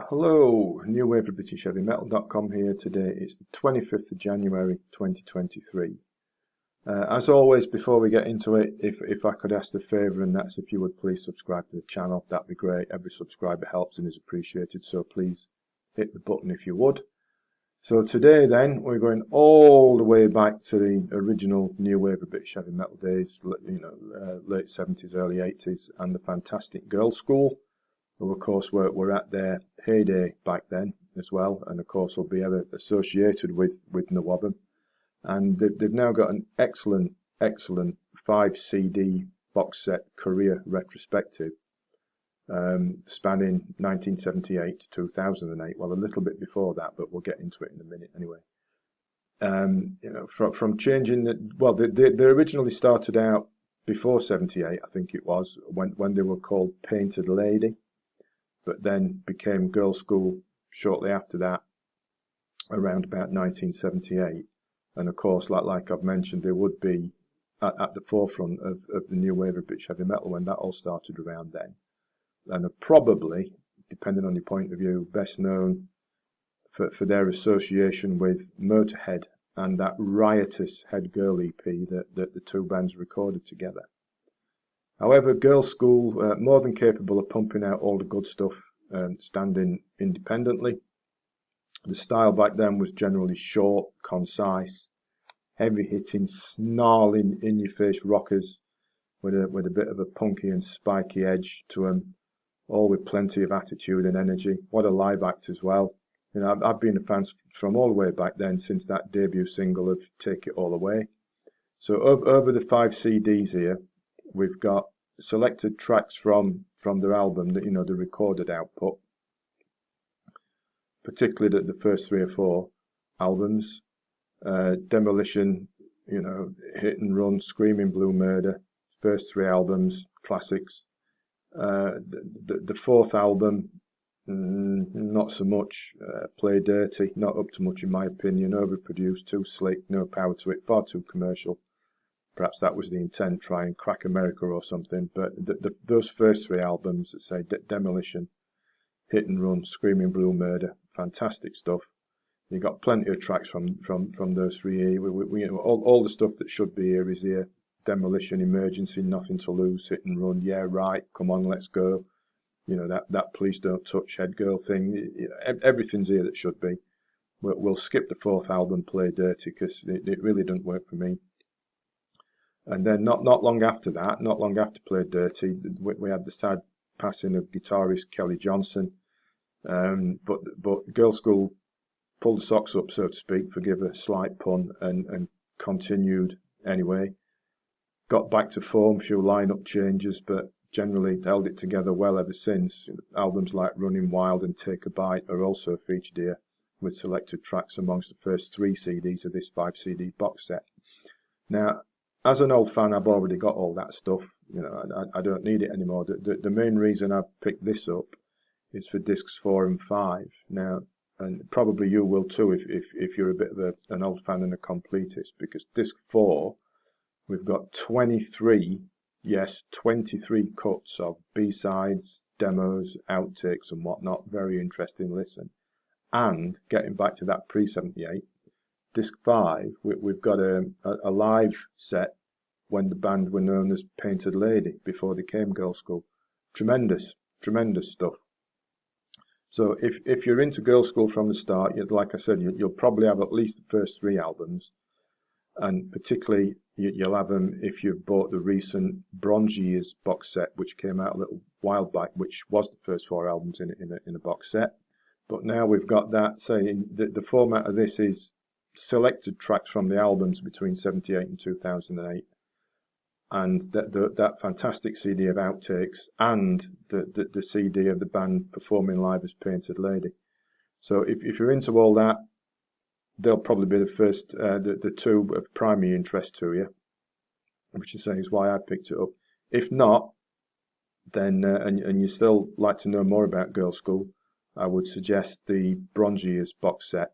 Hello, New Wave of British Heavy Metal.com here. Today it's the 25th of January 2023. As always, before we get into it, if I could ask a favour, and that's if you would please subscribe to the channel, that'd be great. Every subscriber helps and is appreciated, so please hit the button if you would. So today then, we're going all the way back to the original New Wave of British Heavy Metal days, late 70s, early 80s, and the fantastic Girlschool, who of course were at their heyday back then as well, and of course will be ever associated with NWOBHM. And they've now got an excellent 5 CD box set career retrospective, spanning 1978 to 2008. Well, a little bit before that, but we'll get into it in a minute anyway. From changing they originally started out before 78, I think it was, when they were called Painted Lady, but then became Girlschool shortly after that, around about 1978. And of course, like I've mentioned, they would be at the forefront of the new wave of British heavy metal when that all started around then. And are probably, depending on your point of view, best known for their association with Motorhead and that riotous Head Girl EP that the two bands recorded together. However, Girlschool, more than capable of pumping out all the good stuff standing independently. The style back then was generally short, concise, heavy-hitting, snarling, in-your-face rockers with a bit of a punky and spiky edge to them, all with plenty of attitude and energy. What a live act as well. You know, I've been a fan from all the way back then, since that debut single of Take It All Away. So over the 5 CDs here, we've got selected tracks from their album, that the recorded output, particularly the first 3 or 4 albums. Demolition, Hit and Run, Screaming Blue Murder, first 3 albums, classics. The 4th album, not so much. Play Dirty, not up to much in my opinion, overproduced, too slick, no power to it, far too commercial. Perhaps that was the intent, try and crack America or something. But those first 3 albums, that say Demolition, Hit and Run, Screaming Blue Murder, fantastic stuff. You got plenty of tracks from those 3 here. All the stuff that should be here is here. Demolition, Emergency, Nothing to Lose, Hit and Run, Yeah Right, Come On Let's Go. That Please Don't Touch Head Girl thing. Everything's here that should be. We'll skip the 4th album, Play Dirty, because it really doesn't work for me. And then not long after that, not long after Play Dirty, we had the sad passing of guitarist Kelly Johnson. But Girlschool pulled the socks up, so to speak, forgive a slight pun, and continued anyway. Got back to form, few lineup changes, but generally held it together well ever since. Albums like Running Wild and Take a Bite are also featured here, with selected tracks amongst the first 3 CDs of this 5 CD box set. Now, as an old fan, I've already got all that stuff. I don't need it anymore. The main reason I picked this up is for discs 4 and 5. Now, and probably you will too if you're a bit of an old fan and a completist, because disc 4, we've got 23 cuts of B-sides, demos, outtakes and whatnot. Very interesting listen. And getting back to that pre-78, disc 5, we've got a live set when the band were known as Painted Lady before they came Girlschool. Tremendous stuff. So if you're into Girlschool from the start, like I said, you'll probably have at least the first 3 albums, and particularly you'll have them if you've bought the recent Bronze Years box set, which came out a little while back, which was the first 4 albums in a box set. But now we've got that. Saying the format of this is selected tracks from the albums between 78 and 2008, and that fantastic CD of outtakes, and the CD of the band performing live as Painted Lady. So if you're into all that, they'll probably be the first, the 2 of primary interest to you, which I say is why I picked it up. If not, then and you still like to know more about Girlschool, I would suggest the Bronze Years box set,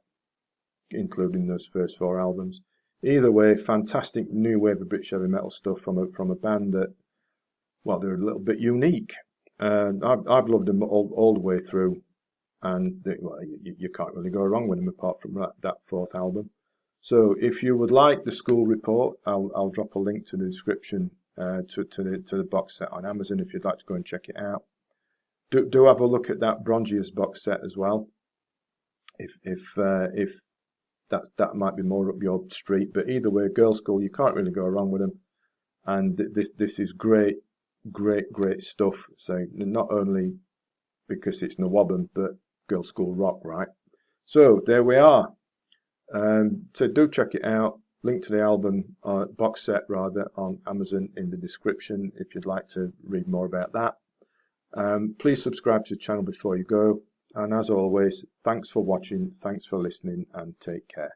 including those first 4 albums. Either way, fantastic new wave of British heavy metal stuff from a band that, well, they're a little bit unique. I've loved them all the way through. and well, you can't really go wrong with them apart from that fourth album. So if you would like the school report, I'll drop a link to the description to the box set on Amazon if you'd like to go and check it out. Do have a look at that Brongius box set as well, if that might be more up your street. But either way, Girlschool, you can't really go wrong with them, and this is great stuff. So not only because it's NWOBHM, but Girlschool rock, right? So there we are. So do check it out. Link to the album box set rather on Amazon in the description if you'd like to read more about that. Please subscribe to the channel before you go. And as always, thanks for watching, thanks for listening, and take care.